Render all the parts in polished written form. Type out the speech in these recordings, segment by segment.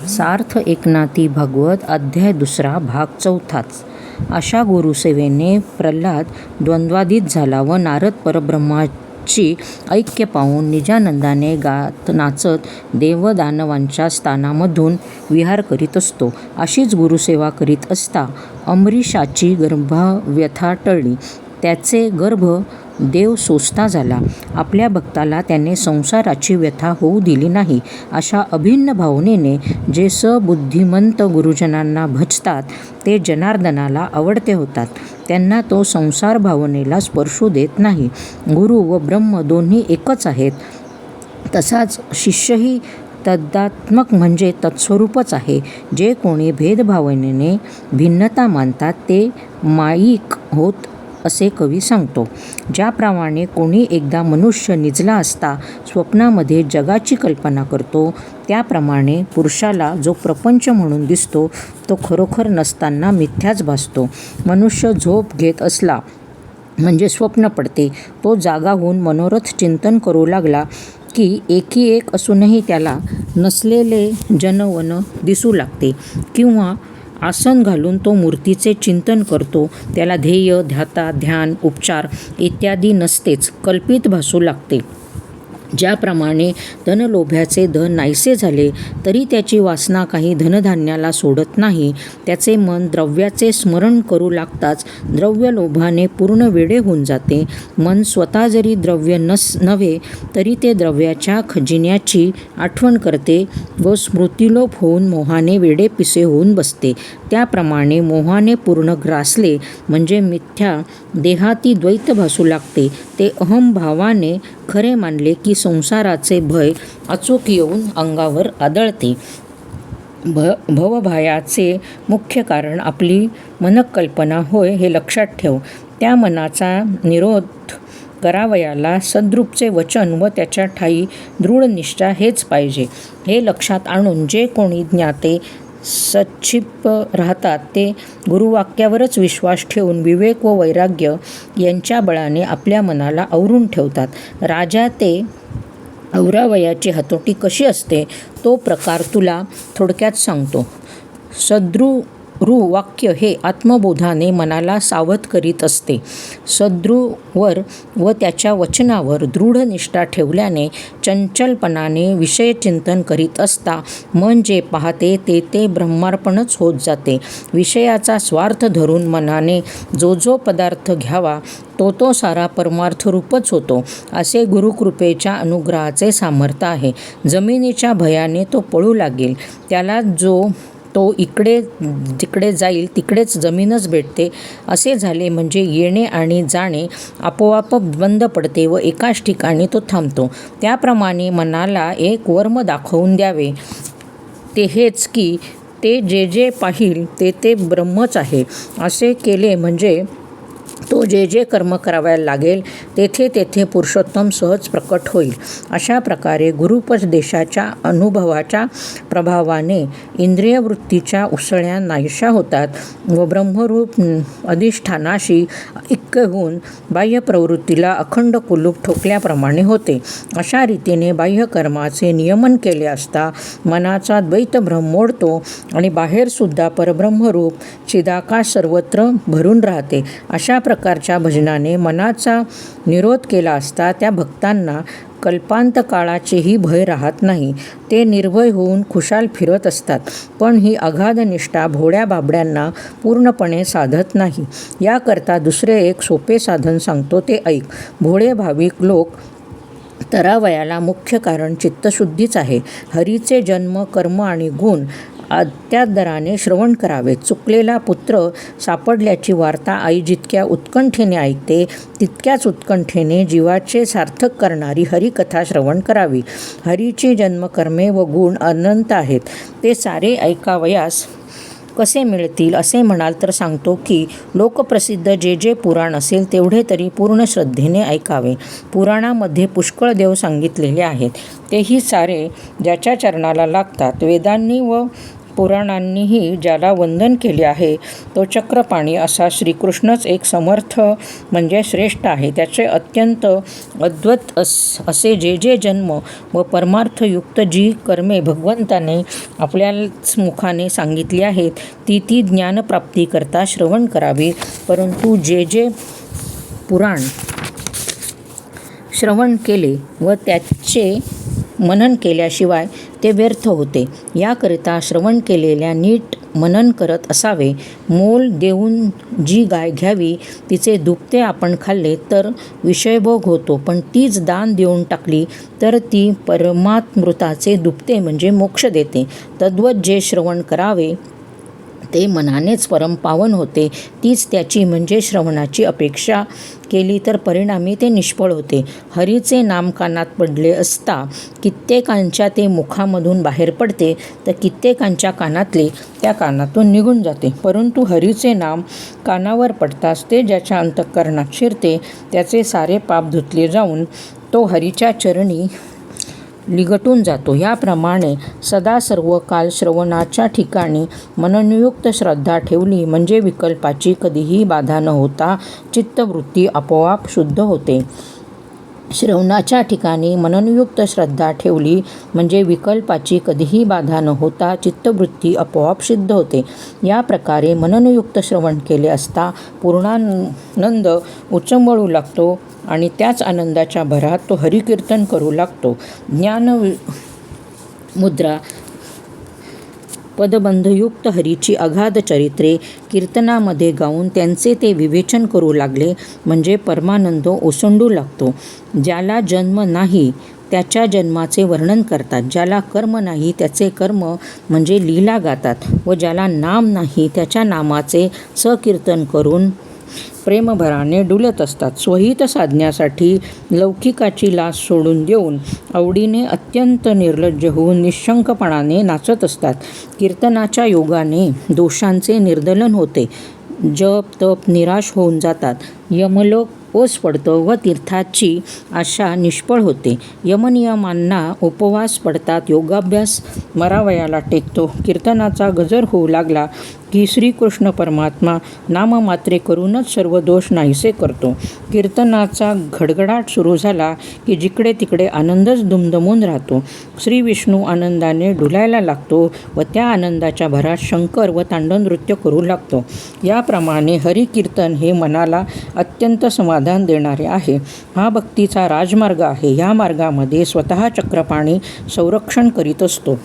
सार्थ एकनाथी भागवत अध्याय 2 भाग 4. अशा गुरुसेवेने प्रल्हाद द्वंद्वातीत झाला व नारद परब्रह्माची ऐक्य पाहून निजानंदाने गात नाचत देवदानवांच्या स्थानामधून विहार करीत असतो. अशीच गुरुसेवा करीत असता अंबरीषाची गर्भव्यथा टळली. त्याचे गर्भ देव सोसता झाला. आपल्या भक्ताला त्याने संसाराची व्यथा होऊ दिली नाही. अशा अभिन्न भावनेने जे सबुद्धिमंत गुरुजनांना भजतात ते जनार्दनाला आवडते होतात. त्यांना तो संसार भावनेला स्पर्शू देत नाही. गुरु व ब्रह्म दोन्ही एकच आहेत. तसाच शिष्यही तदात्मक म्हणजे तत्स्वरूपच आहे. जे कोणी भेदभावनेने भिन्नता मानतात ते माईक होत असे कवी सांगतो. ज्याप्रमाणे कोणी एकदा मनुष्य निजला असता स्वप्नामध्ये जगाची कल्पना करतो, त्याप्रमाणे पुरुषाला जो प्रपंच म्हणून दिसतो तो खरोखर नसताना मिथ्याच भासतो. मनुष्य झोप घेत असला म्हणजे स्वप्न पडते. तो जागा होऊन मनोरथ चिंतन करू लागला की एकी एक असूनही त्याला नसलेले जनवन दिसू लागते. किंवा आसन घालून तो मूर्तीचे चिंतन करतो. त्याला ध्येय, ध्याता, ध्यान, उपचार इत्यादी नसतेच, कल्पित भासू लागते. ज्याप्रमाणे धनलोभ्याचे धन नाहीसे झाले तरी त्याची वासना काही धनधान्याला सोडत नाही. त्याचे मन द्रव्याचे स्मरण करू लागताच द्रव्यलोभाने पूर्ण वेडे होऊन जाते. मन स्वतः जरी द्रव्य नव्हे तरी ते द्रव्याच्या खजिन्याची आठवण करते व स्मृतिलोप होऊन मोहाने वेडेपिसे होऊन बसते. त्याप्रमाणे मोहाने पूर्ण ग्रासले म्हणजे मिथ्या देहाती द्वैत भासू लागते. ते अहंभावाने खरे मानले की संसाराचे भय अचूक येऊन अंगावर आदळते. भवभयाचे मुख्य कारण आपली मनकल्पना होय हे लक्षात ठेव. त्या मनाचा निरोध करावयाला सद्रूपचे वचन व त्याच्या ठायी दृढ निष्ठा हेच पाहिजे. हे लक्षात आणून जे कोणी ज्ञाते सच्छिप राहतात ते गुरुवाक्यावरच विश्वास ठेवून विवेक व वैराग्य यांच्या बळाने आपल्या मनाला आवरून ठेवतात. राजा ते औरावयाची हातोटी कशी असते तो प्रकार तुला थोडक्यात सांगतो. सद्गुरुवाक्य हे आत्मबोधाने मनाला सावध करीत असते. सद्गुरूवर व त्याच्या वचनावर दृढ निष्ठा ठेवल्याने चंचलपणाने विषयचिंतन करीत असता मन जे पाहते ते ब्रह्मार्पणच होत जाते. विषयाचा स्वार्थ धरून मनाने जो पदार्थ घ्यावा तो सारा परमार्थरूपच होतो. असे गुरुकृपेच्या अनुग्रहाचे सामर्थ्य आहे. जमिनीच्या भयाने तो पळू लागेल. त्याला तो इकडे जिकडे जाईल तिकडेच जमीनच भेटते. असे झाले म्हणजे येणे आणि जाणे आपोआप बंद पडते व एकाच ठिकाणी तो थांबतो. त्याप्रमाणे मनाला एक वर्म दाखवून द्यावे. ते हेच की ते जे पाहिल ते ब्रह्मच आहे. असे केले म्हणजे तो जे कर्म करावयाला लागेल तेथे पुरुषोत्तम सहज प्रकट होईल. अशा प्रकारे गुरुपदेशाच्या अनुभवाच्या प्रभावाने इंद्रियवृत्तीच्या उसळ्या नाहीशा होतात व ब्रह्मरूप अधिष्ठानाशी ऐक्य होऊन बाह्य प्रवृत्तीला अखंड कुलूप ठोकल्याप्रमाणे होते. अशा रीतीने बाह्यकर्माचे नियमन केले असता मनाचा द्वैत भ्रम मोडतो आणि बाहेरसुद्धा परब्रह्मरूप चिदाकाश सर्वत्र भरून राहते. अशा प्रकारच्या भजनाने मनाचा निरोध केला असता त्या भक्तांना कल्पांत काळाचेही भय राहत नाही. ते निर्भय होऊन खुशाल फिरत असतात. पण ही अगाध निष्ठा भोळ्या बाबड्यांना पूर्णपणे साधत नाही. याकरता दुसरे एक सोपे साधन सांगतो ते ऐक. भोळे भाविक लोक तरावयाला मुख्य कारण चित्तशुद्धीच आहे. हरीचे जन्म, कर्म आणि गुण अत्यादराने श्रवण करावे. चुकलेला पुत्र सापडल्याची वार्ता आई जितक्या उत्कंठेने ऐकते तितक्याच उत्कंठेने जीवाचे सार्थक करणारी हरिकथा श्रवण करावी. हरीची जन्मकर्मे व गुण अनंत आहेत. ते सारे ऐकावयास कसे मिळतील असे म्हणाल तर सांगतो की लोकप्रसिद्ध जे पुराण असेल तेवढे तरी पूर्ण श्रद्धेने ऐकावे. पुराणामध्ये पुष्कळ देव सांगितलेले आहेत. तेही सारे ज्याच्या चरणाला लागतात. वेदांनी व पुराणांनीही ज्याला वंदन केले आहे तो चक्रपाणी असा श्रीकृष्णच एक समर्थ म्हणजे श्रेष्ठ आहे. त्याचे अत्यंत अद्भुत असे जे जे जन्म व परमार्थयुक्त जी कर्मे भगवंताने आपल्याच मुखाने सांगितली आहेत ती ज्ञानप्राप्ती करता श्रवण करावी. परंतु जे जे पुराण श्रवण केले व त्याचे मनन केल्याशिवाय ते व्यर्थ होते. याकरिता श्रवण केलेल्या नीट मनन करत असावे. मोल देऊन जी गाय घ्यावी तिचे दुभते आपण खाल्ले तर विषयभोग होतो, पण तीच दान देऊन टाकली तर ती परमात्मृताचे दुभते म्हणजे मोक्ष देते. तद्वत जे श्रवण करावे ते मनानेच परमपावन होते. तीच त्याची म्हणजे श्रवणाची अपेक्षा केली तर परिणामी ते निष्फळ होते. हरीचे नाम कानात पडले असता कित्येकांच्या ते मुखामधून बाहेर पडते तर कित्येकांच्या कानातले त्या कानातून निघून जाते. परंतु हरीचे नाम कानावर पडताच ते ज्याच्या अंतःकरणात शिरते त्याचे सारे पाप धुतले जाऊन तो हरीच्या चरणी लिगटून जातो. याप्रमाणे सदा सर्व काल श्रवणाच्या ठिकाणी मननयुक्त श्रद्धा ठेवली म्हणजे विकल्पाची कधीही बाधा न होता चित्तवृत्ती आपोआप शुद्ध होते. श्रवणाच्या ठिकाणी मननयुक्त श्रद्धा ठेवली म्हणजे विकल्पाची कधीही बाधा न होता चित्तवृत्ती आपोआप सिद्ध होते. या प्रकारे मननयुक्त श्रवण केले असता पूर्णानंद उचंबळू लागतो आणि त्याच आनंदाच्या भरात तो हरिकीर्तन करू लागतो. ज्ञानमुद्रा पदबंधयुक्त हरीची अगाध चरित्रे कीर्तनामध्ये गाऊन त्यांचे ते विवेचन करू लागले म्हणजे परमानंद ओसंडू लागतो. ज्याला जन्म नाही त्याच्या जन्माचे वर्णन करतात, ज्याला कर्म नाही त्याचे कर्म म्हणजे लीला गातात व ज्याला नाम नाही त्याच्या नामाचे सकीर्तन करून प्रेमभराने डुलत असतात. स्वहित साधण्यासाठी लौकिकाची लाज सोडून देऊन आवडीने अत्यंत निर्लज्ज होऊन निःशंकपणाने नाचत असतात. कीर्तनाच्या योगाने दोषांचे निर्दलन होते. जप तप निराश होऊन जातात. यमलोक ओस पडतो व तीर्थाची आशा निष्फळ होते. यमनियमांना उपवास पडतात. योगाभ्यास मरावयाला टेकतो. कीर्तनाचा गजर होऊ लागला की श्रीकृष्ण परमात्मा नाममात्रे करूनच सर्व दोष नाहीसे करतो. कीर्तनाचा घडघडाट सुरू झाला की जिकडे तिकडे आनंदच दुमदमून राहतो. श्री विष्णू आनंदाने डुलायला लागतो व त्या आनंदाच्या भरात शंकर व तांडवनृत्य करू लागतो. याप्रमाणे हरिकीर्तन हे मनाला अत्यंत समाधान देणारे आहे. हा भक्तीचा राजमार्ग आहे. या मार्गामध्ये स्वतः चक्रपाणी संरक्षण करीत असतो.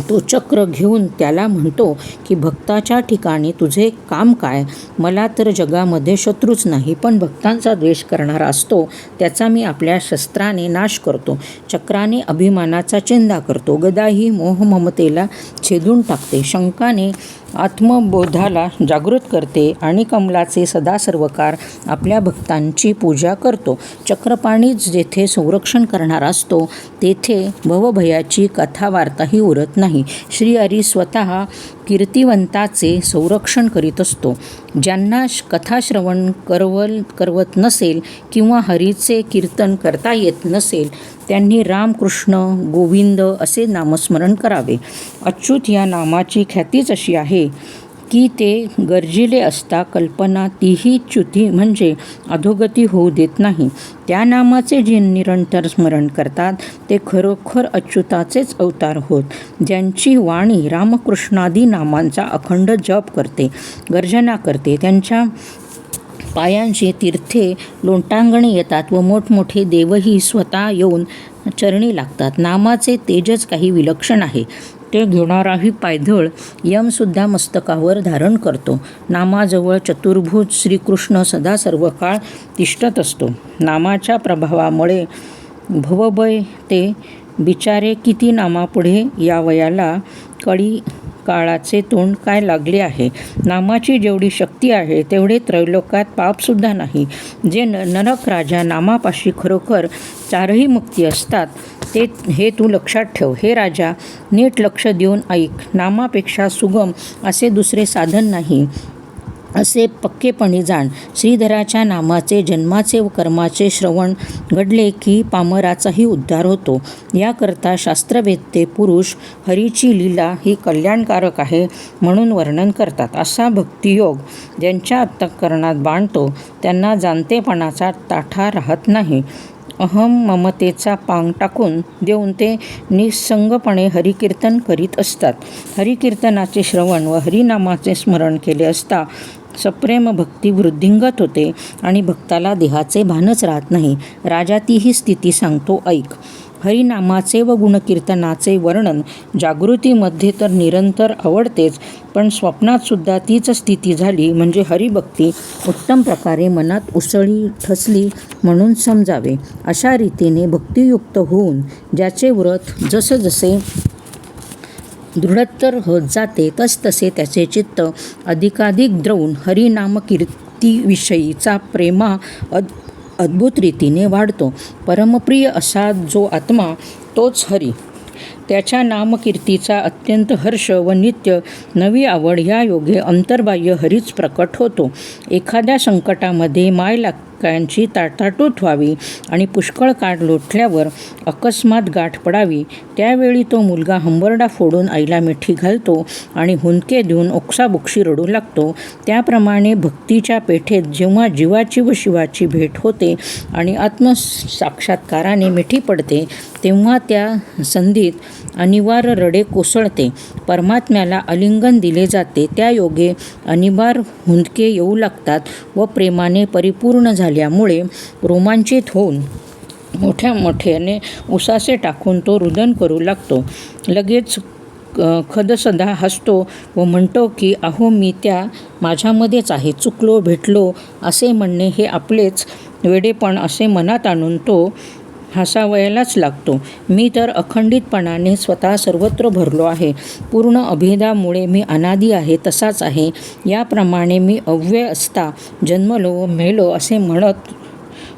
तो चक्र घेऊन त्याला म्हणतो की भक्ताच्या ठिकाणी तुझे काम काय? मला तर जगामध्ये शत्रूच नाही, पण भक्तांचा द्वेष करणारा असतो त्याचा मी आपल्या शस्त्राने नाश करतो. चक्राने अभिमानाचा चेंदा करतो. गदा ही मोहममतेला छेदून टाकते. शंखाने आत्मबोधाला जागृत करते आणि कमलाचे सदा सर्वकार आपल्या भक्तांची पूजा करतो. चक्रपाणीच जेथे संरक्षण करणारा असतो तेथे भवभयाची कथा वार्ताही उरत नाही. श्रीहरी स्वतः कीर्तिवंताचे संरक्षण करीत असतो. ज्यांना कथाश्रवण करवत नसेल किंवा हरीचे कीर्तन करता येत नसेल त्यांनी राम कृष्ण गोविंद असे नामस्मरण करावे. अच्युत या नामाची ख्यातीच अशी आहे की ते गर्जिले असता कल्पना तीही च्युती म्हणजे अधोगती होऊ देत नाही. त्या नामाचे जे निरंतर स्मरण करतात ते खरोखर अच्युताचेच अवतार होत. ज्यांची वाणी रामकृष्णादी नामांचा अखंड जप करते, गर्जना करते, त्यांच्या पायांची तीर्थे लोटांगणी येतात व मोठमोठे देवही स्वतः येऊन चरणी लागतात. नामाचे तेजच काही विलक्षण आहे. ते घेणाराही पायधळ यमसुद्धा मस्तकावर धारण करतो. नामाजवळ चतुर्भुज श्रीकृष्ण सदा सर्व काळ तिष्ठत असतो. नामाच्या प्रभावामुळे भवभय ते बिचारे किती नामापुढे या वयाला कळी काळाचे तोंड काय लागले आहे. नामाची जेवढी शक्ती आहे तेवढे त्रैलोकात पापसुद्धा नाही. जे नरक राजा नामापाशी खरोखर चारही मुक्ती असतात ते हे तू लक्षात ठेव. हे राजा नीट लक्ष देऊन ऐक. नामापेक्षा सुगम असे दुसरे साधन नाही. असे पक्केपणी जाण. श्रीधराच्या नामाचे जन्माचे व कर्माचे श्रवण घडले की पामराचाही उद्धार होतो. याकरता शास्त्रवेत्ते पुरुष हरीची लीला ही कल्याणकारक आहे म्हणून वर्णन करतात. असा भक्तियोग ज्यांच्या अंतःकरणात बाणतो त्यांना जाणतेपणाचा ताठा राहत नाही. अहम ममतेचा पांग टाकून देऊन ते निसंगपणे हरिकीर्तन करीत असतात. हरिकीर्तनाचे श्रवण व हरिनामाचे स्मरण केले असता सप्रेम भक्ती वृद्धिंगत होते आणि भक्ताला देहाचे भानच राहत नाही. राजा तीही स्थिती सांगतो, ऐक. हरिनामाचे व गुणकीर्तनाचे वर्णन जागृतीमध्ये तर निरंतर आवडतेच, पण स्वप्नात सुद्धा तीच स्थिती झाली म्हणजे हरिभक्ती उत्तम प्रकारे मनात उसळी ठसली म्हणून समजावे. अशा रीतीने भक्तियुक्त होऊन ज्याचे व्रत जसजसे दृढतर होत जाते तसतसे त्याचे चित्त अधिकाधिक द्रवून हरिनामकीर्तीविषयीचा प्रेमा अद्भुत रीतीने वाढतो. परमप्रिय असा जो आत्मा तोच हरी. त्याच्या नामकीर्तीचा अत्यंत हर्ष व नित्य नवी आवड या योगे अंतर्बाह्य हरीच प्रकट होतो. एखाद्या संकटामध्ये मायलाकांची ताटाटूट व्हावी आणि पुष्कळ काळ लोटल्यावर अकस्मात गाठ पडावी त्यावेळी तो मुलगा हंबरडा फोडून आईला मिठी घालतो आणि हुंदके देऊन ओक्साबोक्शी रडू लागतो. त्याप्रमाणे भक्तीच्या पेठेत जेव्हा जीवाची व शिवाची भेट होते आणि आत्मसाक्षात्काराने मिठी पडते तेव्हा त्या संधीत अनिवार्य रडे कोसळते. परमात्म्याला आलिंगन दिले जाते. त्या योगे अनिवार्य हुंदके येऊ लागतात व प्रेमाने परिपूर्ण झाल्यामुळे रोमांचित होऊन मोठ्या मोठ्याने उसासे टाकून तो रुदन करू लागतो. लगेच खदसदा हसतो व म्हणतो की अहो मी त्या माझ्यामध्येच आहे, चुकलो भेटलो असे म्हणणे हे आपलेच वेडेपण असे मनात आणून तो हसावयालाच लागतो. मी तर अखंडितपणाने स्वतः सर्वत्र भरलो आहे. पूर्ण अभेदामुळे मी अनादी आहे तसाच आहे. याप्रमाणे मी अव्यय असता जन्मलो व मेलो असे म्हणत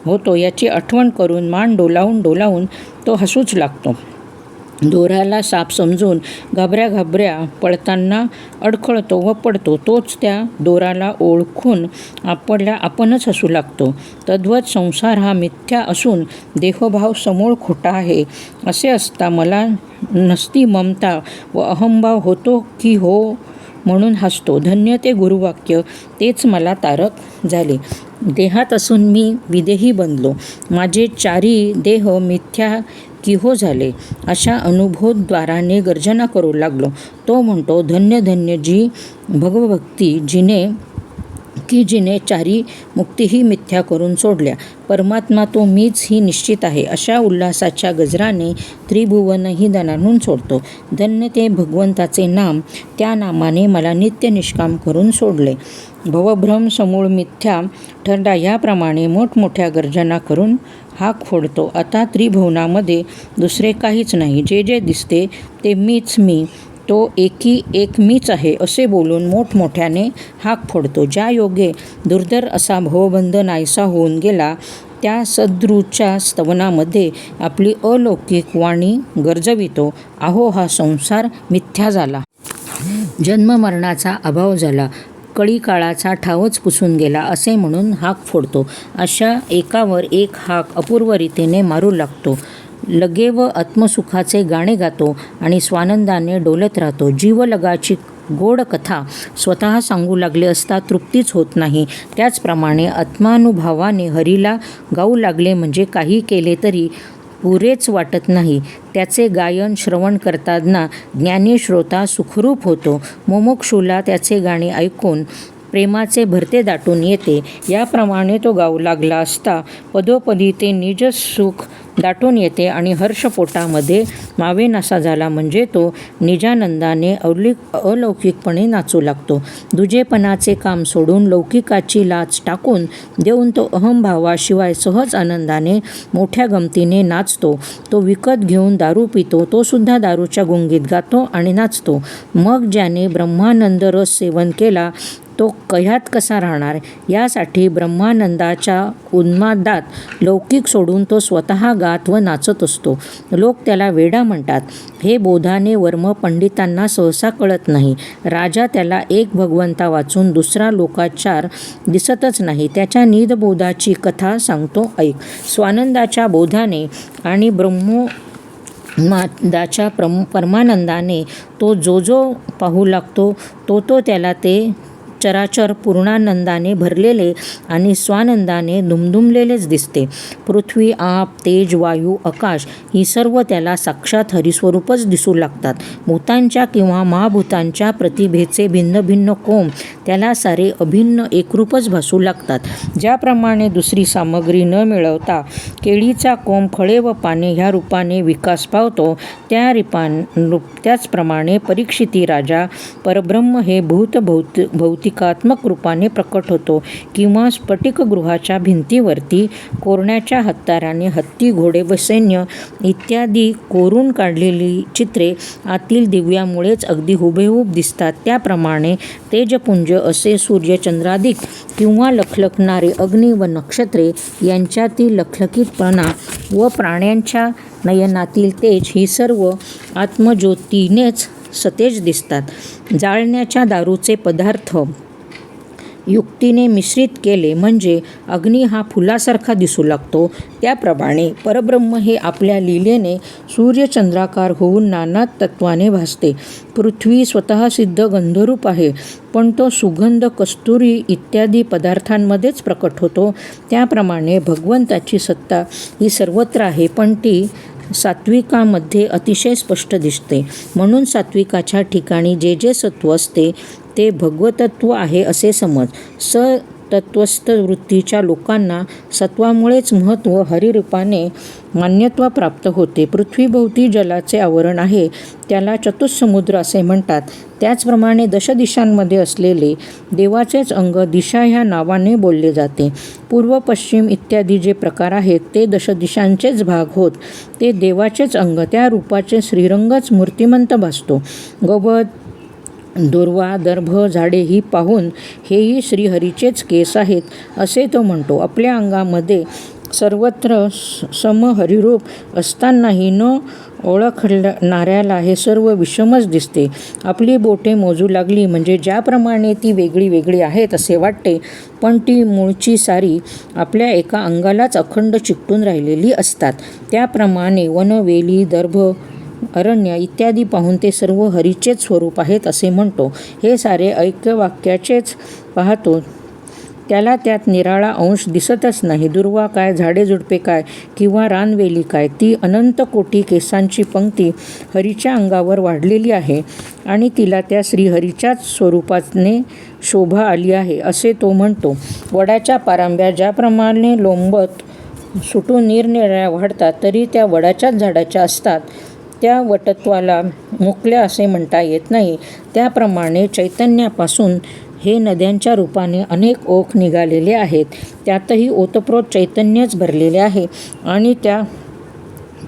होतो याची आठवण करून मान डोलावून तो हसूच लागतो. दोऱ्याला साप समजून घाबऱ्या पळताना अडखळतो व पडतो. तोच त्या दोराला ओळखून आपणच हसू लागतो. तद्वत संसार हा मिथ्या असून देहभाव समूळ खोटा आहे. असे असता मला नसती ममता व अहंभाव होतो की हो म्हणून हसतो. धन्य ते गुरुवाक्य, तेच मला तारक झाले. देहात असून मी विदेही बनलो. माझे चारी देह मिथ्या की हो झाले. अशा अनुभवद्वाराने गर्जना करू लागलो. तो म्हणतो, धन्य धन्य जी भगवभक्ती जिने चारी मुक्तीही मिथ्या करून सोडल्या. परमात्मा तो मीच ही निश्चित आहे. अशा उल्हासाच्या गजराने त्रिभुवनही दणाणून सोडतो. धन्य ते भगवंताचे नाम, त्या नामाने मला नित्य निष्काम करून सोडले. भवभ्रम समूळ मिथ्या ठरला याप्रमाणे मोठमोठ्या गर्जना करून हाक फोडतो. आता त्रिभुवनामध्ये दुसरे काहीच नाही. जे जे दिसते ते मीच मी, तो एकी एक मीच आहे असे बोलून मोठमोठ्याने हाक फोडतो. ज्या योगे दुर्धर असा भवबंध नाहीसा होऊन गेला त्या सद्गुरूच्या स्तवनामध्ये आपली अलौकिक वाणी गर्जवितो. अहो हा संसार मिथ्या झाला. जन्ममरणाचा अभाव झाला. कळीकाळाचा ठावच पुसून गेला असे म्हणून हाक फोडतो. अशा एकावर एक हाक अपूर्व रीतीने मारू लागतो. लगे व आत्मसुखाचे गाणे गातो आणि स्वानंदाने डोलत राहतो. जीवलगाची गोड कथा स्वतः सांगू लागले असता तृप्तीच होत नाही. त्याचप्रमाणे आत्मानुभवाने हरीला गाऊ लागले म्हणजे काही केले तरी पुरेच वाटत नाही. त्याचे गायन श्रवण करताना ज्ञानी श्रोता सुखरूप होतो. मुमुक्षूला त्याचे गाणे ऐकून प्रेमाचे भरते दाटून येते. याप्रमाणे तो गाऊ लागला असता पदोपदी ते निज सुख दाटून येते आणि हर्षपोटामध्ये मावेनासा झाला म्हणजे तो निजानंदाने अलौकिकपणे नाचू लागतो. दुजेपणाचे काम सोडून लौकिकाची लाच टाकून देऊन तो अहंभावाशिवाय सहज आनंदाने मोठ्या गमतीने नाचतो. तो विकत घेऊन दारू पितो. तो सुद्धा दारूच्या गुंगीत गातो आणि नाचतो. मग ज्याने ब्रह्मानंद रस सेवन केला तो कह्यात कसा राहणार? यासाठी ब्रह्मानंदाच्या उन्मादात लौकिक सोडून तो स्वतः गात व नाचत असतो. लोक त्याला वेडा म्हणतात. हे बोधाने वर्म पंडितांना सहसा कळत नाही. राजा त्याला एक भगवंता वाचून दुसरा लोकाचार दिसतच नाही. त्याच्या निधबोधाची कथा सांगतो ऐक. स्वानंदाच्या बोधाने आणि ब्रह्मोन्मादाच्या परमानंदाने तो जो पाहू लागतो तो त्याला ते चराचर पूर्णानंदाने भरलेले आणि स्वानंदाने दुमदुमलेलेच दिसते. पृथ्वी, आप, तेज, वायू, आकाश ही सर्व त्याला साक्षात हरिस्वरूपच दिसू लागतात. भूतांच्या किंवा महाभूतांच्या प्रतिभेचे भिन्न भिन्न कोम त्याला सारे अभिन्न एकरूपच भासू लागतात. ज्याप्रमाणे दुसरी सामग्री न मिळवता केळीचा कोंब, फळे व पाने ह्या रूपाने विकास पावतो, त्याचप्रमाणे परीक्षिती राजा परब्रह्म हे भौतिकात्मक रूपाने प्रकट होतो किंवा स्फटिकगृहाच्या भिंतीवरती कोरण्याच्या हत्याराने हत्ती, घोडे व सैन्य इत्यादी कोरून काढलेली चित्रे आतील दिव्यामुळेच अगदी हुबेहूब दिसतात. त्याप्रमाणे तेजपुंज असे सूर्यचंद्रादिक किंवा लखलखणारे अग्नी व नक्षत्रे यांच्यातील लखलखीतपणा व प्राण्यांच्या नयनातील तेज ही सर्व आत्मज्योतीनेच सतेज दिसतात. जाळण्याच्या दारूचे पदार्थ युक्तीने मिश्रित केले म्हणजे अग्नी हा फुलासारखा दिसू लागतो. त्याप्रमाणे परब्रह्म हे आपल्या लीलेने सूर्यचंद्राकार होऊन नाना तत्वाने भासते. पृथ्वी स्वतः सिद्ध गंधरूप आहे, पण तो सुगंध, कस्तुरी इत्यादी पदार्थांमध्येच प्रकट होतो. त्याप्रमाणे भगवंताची सत्ता ही सर्वत्र आहे, पण ती सात्विकामध्ये अतिशय स्पष्ट दिसते. म्हणून सात्विकाच्या ठिकाणी जे सत्व असते ते भगवतत्व आहे असे समज. सतत्वस्थ वृत्तीच्या लोकांना सत्वामुळेच महत्त्व, हरिरूपाने मान्यत्व प्राप्त होते. पृथ्वीभोवती जलाचे आवरण आहे, त्याला चतुस्समुद्र असे म्हणतात. त्याचप्रमाणे दशदिशांमध्ये असलेले देवाचेच अंग दिशा ह्या नावाने बोलले जाते. पूर्व, पश्चिम इत्यादी जे प्रकार आहेत ते दशदिशांचेच भाग होत. ते देवाचेच अंग, त्या रूपाचे श्रीरंगच मूर्तिमंत भासतो. गवत, दुर्वा, दर्भ, झाडे ही पाहून हेही श्रीहरीचेच केस आहेत असे तो म्हणतो. आपल्या अंगामध्ये सर्वत्र समहरिरूप असतानाही न ओळखणाऱ्याला हे सर्व विषमच दिसते. आपली बोटे मोजू लागली म्हणजे ज्याप्रमाणे ती वेगळी वेगळी आहेत असे वाटते, पण ती मूळची सारी आपल्या एका अंगालाच अखंड चिकटून राहिलेली असतात. त्याप्रमाणे वन, वेली, दर्भ, अरण्य इत्यादी पाहून ते सर्व हरीचेच स्वरूप आहेत असे म्हणतो. हे सारे ऐक्यवाक्याचेच पाहतो, त्याला त्यात निराळा अंश दिसतच नाही. दुर्वा काय, झाडे झुडपे काय किंवा रानवेली काय, ती अनंत कोटी केसांची पंक्ती हरीच्या अंगावर वाढलेली आहे आणि तिला त्या श्रीहरीच्याच स्वरूपाने शोभा आली आहे असे तो म्हणतो. वडाच्या पारंब्या ज्याप्रमाणे लोंबत सुटून निरनिराळ्या वाढतात, तरी त्या वडाच्याच झाडाच्या असतात. त्या वटत्वाला मुकल्या असे म्हणता येत नाही. त्याप्रमाणे चैतन्यापासून हे नद्यांच्या रूपाने अनेक ओठ निघालेले आहेत. त्यातही ओतप्रोत चैतन्यच भरलेले आहे आणि त्या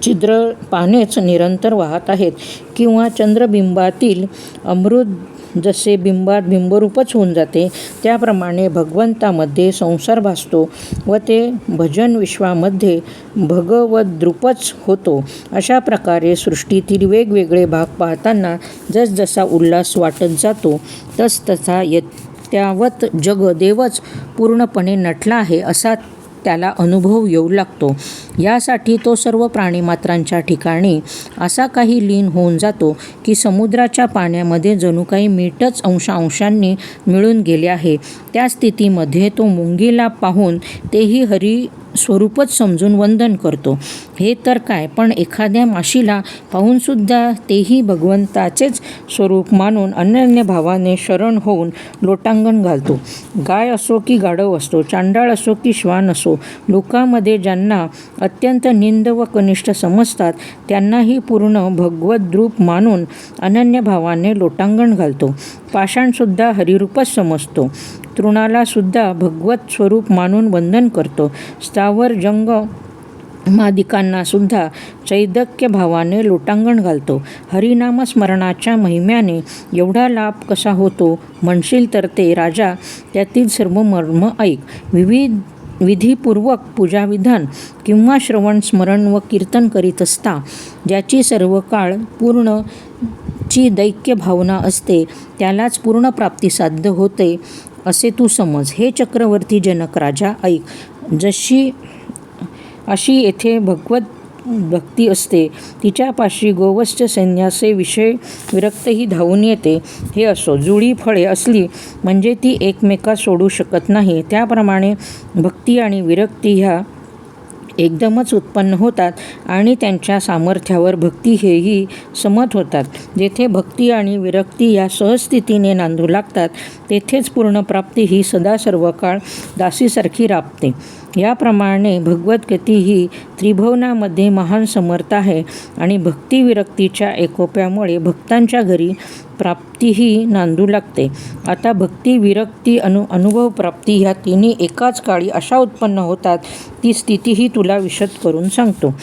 छिद्रपानेच निरंतर वाहत आहेत. किंवा चंद्रबिंबातील अमृत जसे बिंबात बिंबरूपच होऊन जाते, त्याप्रमाणे भगवंतामध्ये संसार भासतो व ते भजन विश्वामध्ये भगवद्रूपच होतो. अशा प्रकारे सृष्टीतील वेगवेगळे भाग पाहताना जसजसा उल्हास वाटत जातो, तसतसा यत्यावत जग देवच पूर्णपणे नटला आहे असा त्याला अनुभव येऊ लागतो. यासाठी तो सर्व प्राणीमात्रांच्या ठिकाणी असा काही लीन होऊन जातो की समुद्राच्या पाण्यामध्ये जणू काही मीठच अंशांनी मिळून गेले आहे. त्या स्थितीमध्ये तो मुंगीला पाहून तेही हरी स्वरूपच समजून वंदन करतो. हे तर काय, पण एखाद्या माशीला पाहूनसुद्धा तेही भगवंताचेच स्वरूप मानून अनन्य भावाने शरण होऊन लोटांगण घालतो. गाय असो की गाढव असो, चांडाळ असो की श्वान असो, लोकांमध्ये ज्यांना अत्यंत निंद व कनिष्ठ समजतात त्यांनाही पूर्ण भगवद्रूप मानून अनन्य भावाने लोटांगण घालतो. पाषाणसुद्धा हरिरूपच समजतो. तृणाला सुद्धा भगवत स्वरूप मानून वंदन करतो. स्थावर, जंग मादिकांना सुद्धा चैदक्य भावाने लोटांगण घालतो. हरिनामस्मरणाच्या महिम्याने एवढा लाभ कसा होतो म्हणशील तर ते राजा त्यातील सर्व मर्म ऐक. विधीपूर्वक पूजाविधान किंवा श्रवण स्मरण व कीर्तन करीत असता ज्याची सर्व काळ पूर्ण ची दैक्य भावना असते त्यालाच पूर्ण प्राप्ती साध्य होते असे तू समज. हे चक्रवर्ती जनक राजा ऐक. अशी येथे भगवत भक्ती असते तिच्यापाशी गोवत्स सैन्याचे विषय विरक्तही धावून येते. हे असो, जुळी फळे असली म्हणजे ती एकमेकात सोडू शकत नाही. त्याप्रमाणे भक्ती आणि विरक्ती ह्या एकदमच उत्पन्न होतात आणि त्यांच्या सामर्थ्यावर भक्ती हेही समत होतात. जेथे भक्ती आणि विरक्ती या सहस्थितीने नांदू लागतात तेथेच पूर्णप्राप्ती ही सदा सर्व काळ दासीसारखी राबते. याप्रमाणे भगवद्गती ही त्रिभुवनामध्ये महान समर्थ आहे आणि भक्ती विरक्तीच्या एकोप्यामुळे भक्तांच्या घरी प्राप्तीही नांदू लागते. आता भक्ती विरक्ती अनुभवप्राप्ती ह्या तिन्ही एकाच काळी अशा उत्पन्न होतात ती स्थितीही तुला विशद करून सांगतो.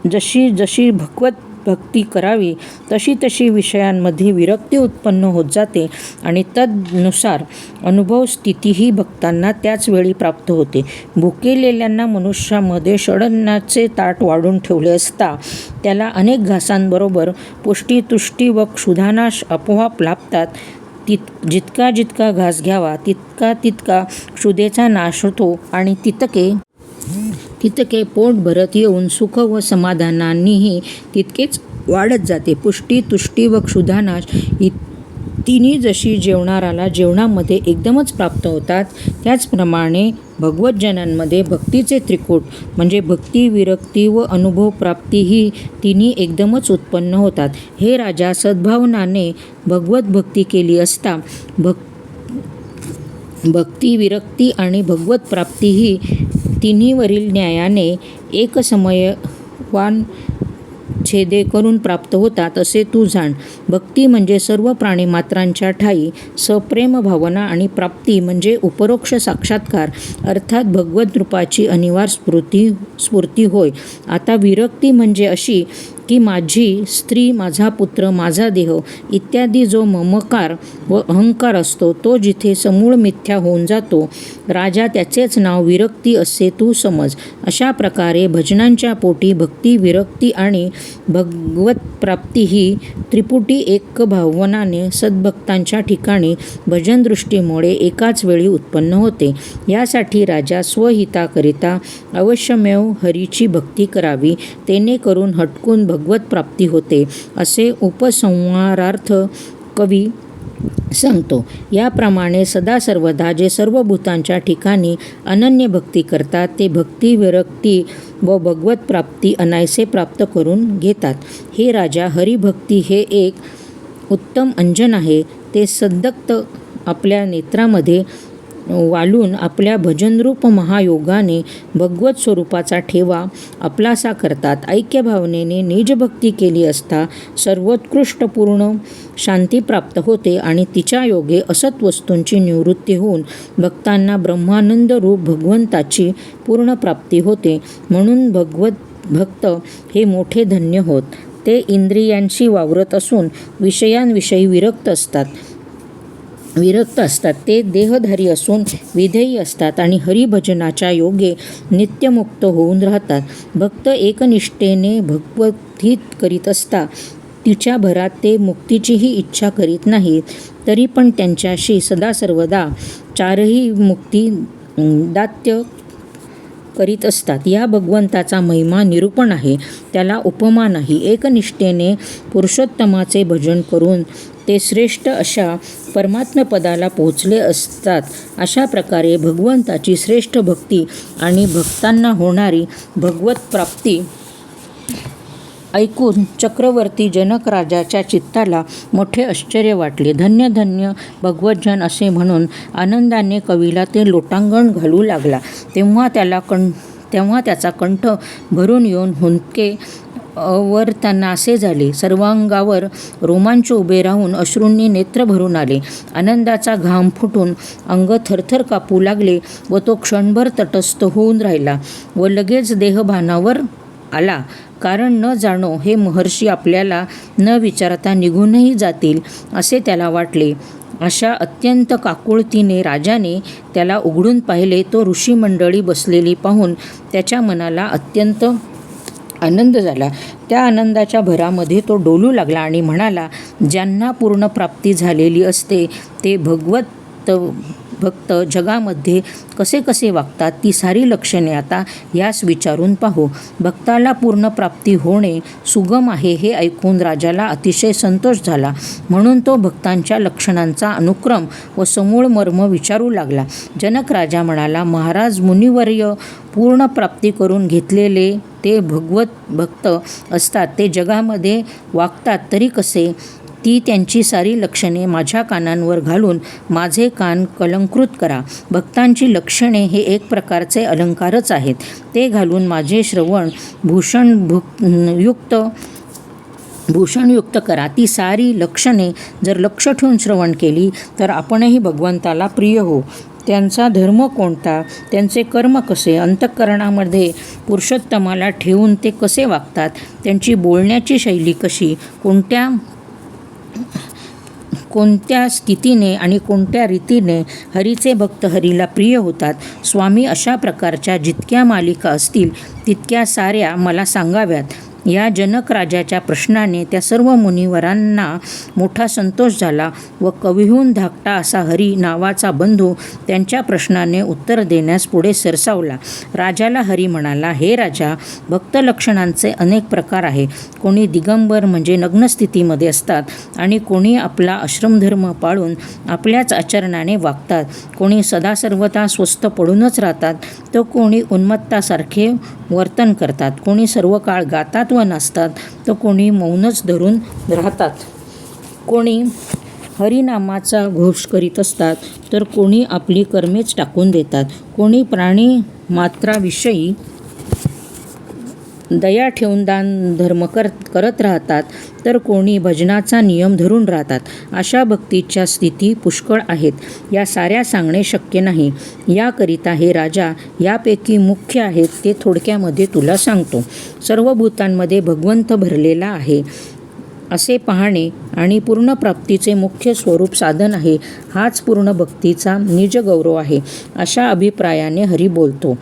जशी भगवत भक्ती करावी तशी तशी विषयांमध्ये विरक्ती उत्पन्न होत जाते आणि तदनुसार अनुभव स्थितीही भक्तांना त्याच वेळी प्राप्त होते. भुकेलेल्यांना मनुष्यामध्ये षडन्नाचे ताट वाढून ठेवले असता त्याला अनेक घासांबरोबर पुष्टी तुष्टी व क्षुधानाश आपोआप लाभतात. जितका जितका घास घ्यावा तितका तितका क्षुधेचा नाश होतो आणि तितके पोट भरत येऊन सुख व समाधानानेही तितकेच वाढत जाते. पुष्टी तुष्टी व क्षुधानाश तिन्ही जशी जेवणाराला जेवणामध्ये एकदमच प्राप्त होतात त्याचप्रमाणे भगवतजनांमध्ये भक्तीचे त्रिकूट म्हणजे भक्ती विरक्ती व अनुभवप्राप्ती ही तिन्ही एकदमच उत्पन्न होतात. हे राजा, सद्भावनाने भगवत भक्ती केली असता भक्ती विरक्ती आणि भगवत प्राप्ती ही तिन्हीवरील न्यायाने एकसमयवान छेदे करून प्राप्त होतात असे तू जाण. भक्ती म्हणजे सर्व प्राणीमात्रांच्या ठायी सप्रेम भावना आणि प्राप्ती म्हणजे उपरोक्ष साक्षात्कार अर्थात भगवत रूपाची अनिवार्य स्फूर्ती होय. आता विरक्ती म्हणजे अशी की माझी स्त्री, माझा पुत्र, माझा देह इत्यादी जो ममकार व अहंकार असतो तो जिथे समूळ मिथ्या होऊन जातो राजा त्याचेच नाव विरक्ती असे तू समज. अशा प्रकारे भजनांच्या पोटी भक्ती विरक्ती आणि भगवतप्राप्ती ही त्रिपुटी एकभावनाने सद्भक्तांच्या ठिकाणी भजनदृष्टीमुळे एकाच वेळी उत्पन्न होते. यासाठी राजा स्वहिताकरिता अवश्यमेव हरीची भक्ती करावी तेने करून हटकून भगवत प्राप्ती होते असे उपसंहारार्थ कवी सांगतो. याप्रमाणे सदा सर्वदा जे सर्व भूतांच्या ठिकाणी अनन्य भक्ती करतात ते भक्ती विरक्ती व भगवत प्राप्ती अनायसे प्राप्त करून घेतात. हे राजा, हरिभक्ती हे एक उत्तम अंजन आहे. ते सद्भक्त आपल्या नेत्रामध्ये वालून आपल्या भजनरूप महायोगाने भगवत स्वरूपाचा ठेवा आपलासा करतात. ऐक्यभावनेने निजभक्ती केली असता सर्वोत्कृष्ट पूर्ण शांती प्राप्त होते आणि तिच्या योगे असत वस्तूंची निवृत्ती होऊन भक्तांना ब्रह्मानंद रूप भगवंताची पूर्ण प्राप्ती होते. म्हणून भक्त हे मोठे धन्य होत. ते इंद्रियांशी वावरत असून विषयांविषयी विरक्त असतात. ते देहधारी असून विधेयी असतात आणि हरिभजनाच्या योगे नित्यमुक्त होऊन राहतात. भक्त एकनिष्ठेने भगवद्गीत करीत असता तिच्या भरात ते मुक्तीचीही इच्छा करीत नाहीत तरी पण त्यांच्याशी सदा सर्वदा चारही मुक्ती दात्य करीत असतात. या भगवंताचा महिमा निरूपण आहे, त्याला उपमा नाही. एकनिष्ठेने पुरुषोत्तमाचे भजन करून ते श्रेष्ठ अशा परमात्मपदाला पोहोचले असतात. अशा प्रकारे भगवंताची श्रेष्ठ भक्ती आणि भक्तांना होणारी भगवत प्राप्ती ऐकून चक्रवर्ती जनक राजाच्या चित्ताला मोठे आश्चर्य वाटले. धन्य धन्य भगवतजन असे म्हणून आनंदाने कवीला ते लोटांगण घालू लागला. तेव्हा त्याचा कंठ भरून येऊन हुंदके अवर्तनासे झाले. सर्वांगावर रोमांच उभे राहून अश्रूंनी नेत्र भरून आले. आनंदाचा घाम फुटून अंग थरथर कापू लागले व तो क्षणभर तटस्थ होऊन राहिला व लगेच देहभानावर आला. कारण न जाणो हे महर्षी आपल्याला न विचारता निघूनही जातील असे त्याला वाटले. अशा अत्यंत काकुळतीने राजाने त्याला उघडून पाहिले. तो ऋषीमंडळी बसलेली पाहून त्याच्या मनाला अत्यंत आनंद झाला. त्या आनंदाच्या भरामध्ये तो डोलू लागला आणि म्हणाला, ज्यांना पूर्ण प्राप्ती झालेली असते ते भक्त जगामध्ये कसे कसे वागतात ती सारी लक्षणे आता यास विचारून पाहू. भक्ताला पूर्ण प्राप्ती होणे सुगम आहे हे ऐकून राजाला अतिशय संतोष झाला. म्हणून तो भक्तांच्या लक्षणांचा अनुक्रम व समूळ मर्म विचारू लागला. जनक राजा म्हणाला, महाराज, मुनिवर्य पूर्ण प्राप्ती करून घेतलेले ते भक्त असतात. ते जगामध्ये वागतात तरी कसे? ती त्यांची सारी लक्षणे माझ्या कानांवर घालून माझे कान अलंकृत करा. भक्तांची लक्षणे हे एक प्रकारचे अलंकारच आहेत. ते घालून माझे श्रवण भूषणयुक्त करा. ती सारी लक्षणे जर लक्ष ठेवून श्रवण केली तर आपणही भगवंताला प्रिय होऊ. त्यांचा धर्म कोणता, त्यांचे कर्म कसे, अंतःकरणामध्ये पुरुषोत्तमाला ठेवून ते कसे वागतात, त्यांची बोलण्याची शैली कशी, कोणत्या स्थितीने आणि कोणत्या रीतीने हरीचे भक्त हरीला प्रिय होतात. स्वामी, अशा प्रकारच्या जितक्या मालिका असतील तितक्या साऱ्या मला सांगाव्यात. या जनक राजाच्या प्रश्नाने त्या सर्व मुनिवरांना मोठा संतोष झाला व कविहून धाकटा असा हरी नावाचा बंधू त्यांच्या प्रश्नाने उत्तर देण्यास पुढे सरसावला. राजाला हरी म्हणाला, हे राजा, भक्त लक्षणांचे अनेक प्रकार आहे. कोणी दिगंबर म्हणजे नग्नस्थितीमध्ये असतात आणि कोणी आपला आश्रमधर्म पाळून आपल्याच आचरणाने वागतात. कोणी सदा सर्वदा स्वस्थ पडूनच राहतात तर कोणी उन्मत्तासारखे वर्तन करतात. कोणी सर्व काळ गातात व नाचतात तर कोणी मौनच धरून राहतात. कोणी हरिनामाचा घोष करीत असतात तर कोणी आपली कर्मेच टाकून देतात. कोणी प्राणी मात्राविषयी दया ठेवून दान धर्म करत राहतात तर कोणी भजनाचा नियम धरून राहतात. अशा भक्तीच्या स्थिती पुष्कळ आहेत. या साऱ्या सांगणे शक्य नाही. याकरिता हे राजा, यापैकी मुख्य आहेत ते थोडक्यामध्ये तुला सांगतो. सर्व भूतांमध्ये भगवंत भरलेला आहे असे पाहणे आणि पूर्ण प्राप्तीचे मुख्य स्वरूप साधन आहे. हाच पूर्ण भक्तीचा निजगौरव आहे. अशा अभिप्रायाने हरी बोलतो.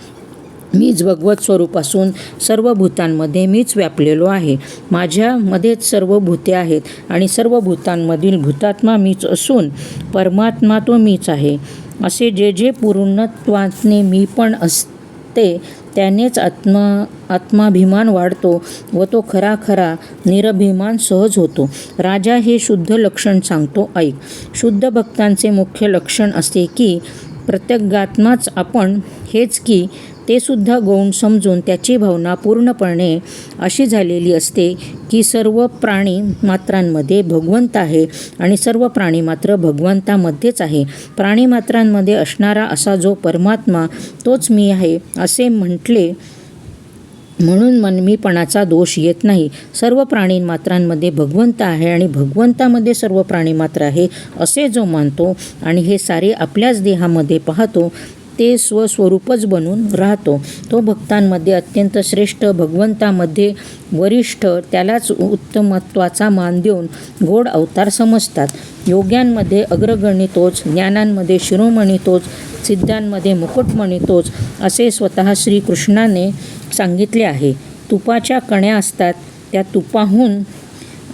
मीच भगवत स्वरूप असून सर्व भूतांमध्ये मीच व्यापलेलो आहे. माझ्यामध्येच सर्व भूते आहेत आणि सर्व भूतांमधील भूतात्मा मीच असून परमात्मा तो मीच आहे. असे जे जे पूर्णत्वाने मी पण असते त्यानेच आत्माभिमान वाढतो व तो खरा खरा निरभिमान सहज होतो. राजा हे शुद्ध लक्षण सांगतो, ऐक. शुद्ध भक्तांचे मुख्य लक्षण असे की प्रत्यगात्माच आपण हेच की ते सुद्धा गौण समजून त्याची भावना पूर्णपणे अशी झालेली असते की सर्व प्राणी मात्रांमध्ये भगवंत आहे आणि सर्व प्राणी मात्र भगवंतामध्येच आहे. प्राणी मात्रांमध्ये असणारा असा जो परमात्मा तोच मी आहे असे म्हटले म्हणून मनमीपणाचा दोष येत नाही. सर्व प्राणी मात्रांमध्ये भगवंत आहे आणि भगवंतामध्ये सर्व प्राणी मात्र आहे असे जो मानतो आणि हे सारे आपल्याच देहामध्ये पाहतो ते स्वस्वरूपच बनून राहतो. तो भक्तांमध्ये अत्यंत श्रेष्ठ, भगवंतामध्ये वरिष्ठ, त्यालाच उत्तमत्वाचा मान देऊन गोड अवतार समजतात. योग्यांमध्ये अग्रगणी तोच, ज्ञानांमध्ये शिरोमणी तोच, सिद्धांमध्ये मुकुटमणी तोच असे स्वतः श्रीकृष्णाने सांगितले आहे. तुपाच्या कण्या असतात त्या तुपाहून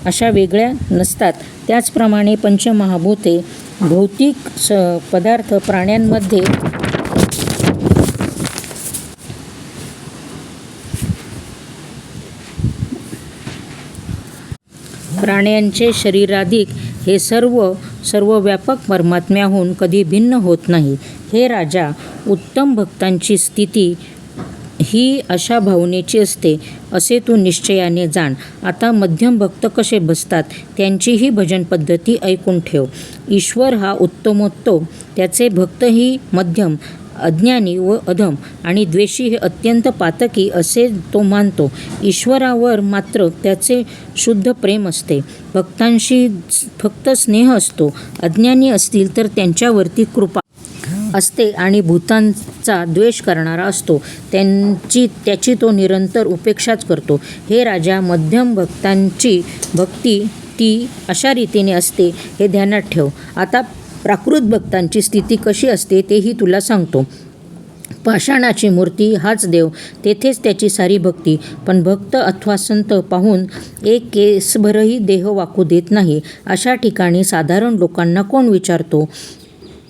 अशा वेगळ्या नसतात. त्याचप्रमाणे पंचमहाभूते भौतिक पदार्थ प्राण्यांमध्ये प्राण्यांचे शरीराधिक हे सर्व व्यापक परमात्म्याहून कधी भिन्न होत नाही. हे राजा, उत्तम भक्तांची स्थिती ही अशा भावनेची असते असे तू निश्चयाने जाण. आता मध्यम भक्त कसे बसतात त्यांचीही भजन पद्धती ऐकून ठेव. ईश्वर हा उत्तमोत्तम, त्याचे भक्तही मध्यम. अज्ञानी व अधम आणि द्वेषी हे अत्यंत पातकी असे तो मानतो. ईश्वरावर मात्र त्याचे शुद्ध प्रेम असते. भक्तांशी फक्त स्नेह असतो. अज्ञानी असतील तर त्यांच्यावरती कृपा असते आणि भूतांचा द्वेष करणारा असतो. त्याची तो निरंतर उपेक्षाच करतो. हे राजा, मध्यम भक्तांची भक्ती ती अशा रीतीने असते हे ध्यानात ठेव. आता प्राकृत भक्तांची स्थिती कशी असते तेही तुला सांगतो. पाषाणाची मूर्ती हाच देव, तेथेच त्याची सारी भक्ती. पण भक्त अथवा संत पाहून एक केसभरही देह वाकू देत नाही. अशा ठिकाणी साधारण लोकांना कोण विचारतो?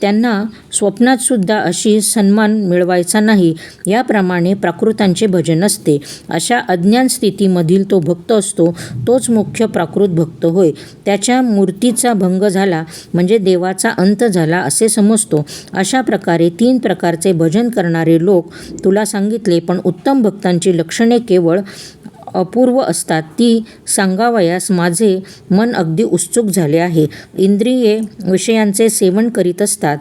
त्यांना स्वप्नातसुद्धा अशी सन्मान मिळवायचा नाही. याप्रमाणे प्राकृतांचे भजन असते. अशा अज्ञान स्थितीमधील तो भक्त असतो, तोच मुख्य प्राकृत भक्त होय. त्याच्या मूर्तीचा भंग झाला म्हणजे देवाचा अंत झाला असे समजतो. अशा प्रकारे 3 प्रकारचे भजन करणारे लोक तुला सांगितले. पण उत्तम भक्तांची लक्षणे केवळ अपूर्व असतात. ती सांगावयास माझे मन अगदी उत्सुक झाले आहे. इंद्रिये विषयांचे सेवन करीत असतात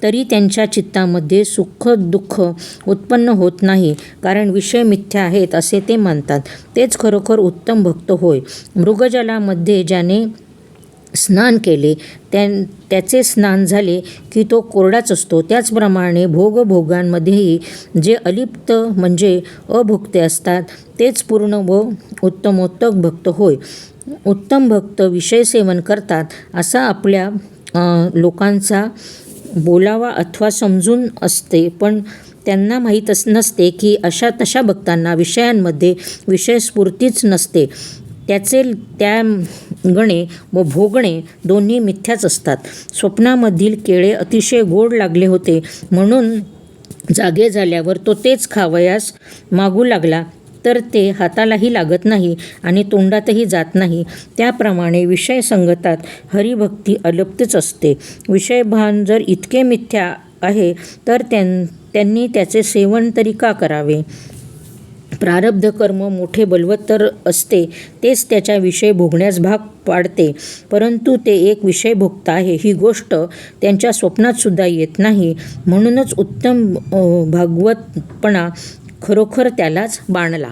तरी त्यांच्या चित्तामध्ये सुख दुःख उत्पन्न होत नाही, कारण विषय मिथ्या आहेत असे ते मानतात. तेच खरोखर उत्तम भक्त होय. मृगजलामध्ये ज्याने स्नान केले त्याचे स्नान झाले की तो कोरडाच असतो. त्याचप्रमाणे भोगांमध्येही जे अलिप्त म्हणजे अभुक्ते असतात तेच पूर्ण व उत्तमोत्तम भक्त होय. उत्तम भक्त विषय सेवन करतात असा आपल्या लोकांचा बोलावा अथवा समजून असते, पण त्यांना माहीत नसते की अशा तशा भक्तांना विषयांमध्ये विषयस्फूर्तीच नसते. त्या गणे व भोगणे दोन्ही मिथ्याच असतात. स्वप्नामधील केळे अतिशय गोड लागले होते म्हणून जागे झाल्यावर तो तेच खावयास मागू लागला तर ते हातालाही लागत नाही आणि तोंडातही जात नाही. त्याप्रमाणे विषय संगतात हरिभक्ती अलिप्तच असते. विषयभान जर इतके मिथ्या आहे तर त्यांनी त्याचे सेवन तरी का करावे? प्रारब्ध कर्म मोठे बलवत्तर असते, तेच त्याच्या विषय भोगण्यास भाग पाडते. परंतु ते एक विषय भोगता आहे ही गोष्ट त्यांच्या स्वप्नातसुद्धा येत नाही. म्हणूनच उत्तम भागवतपणा खरोखर त्यालाच बाणला.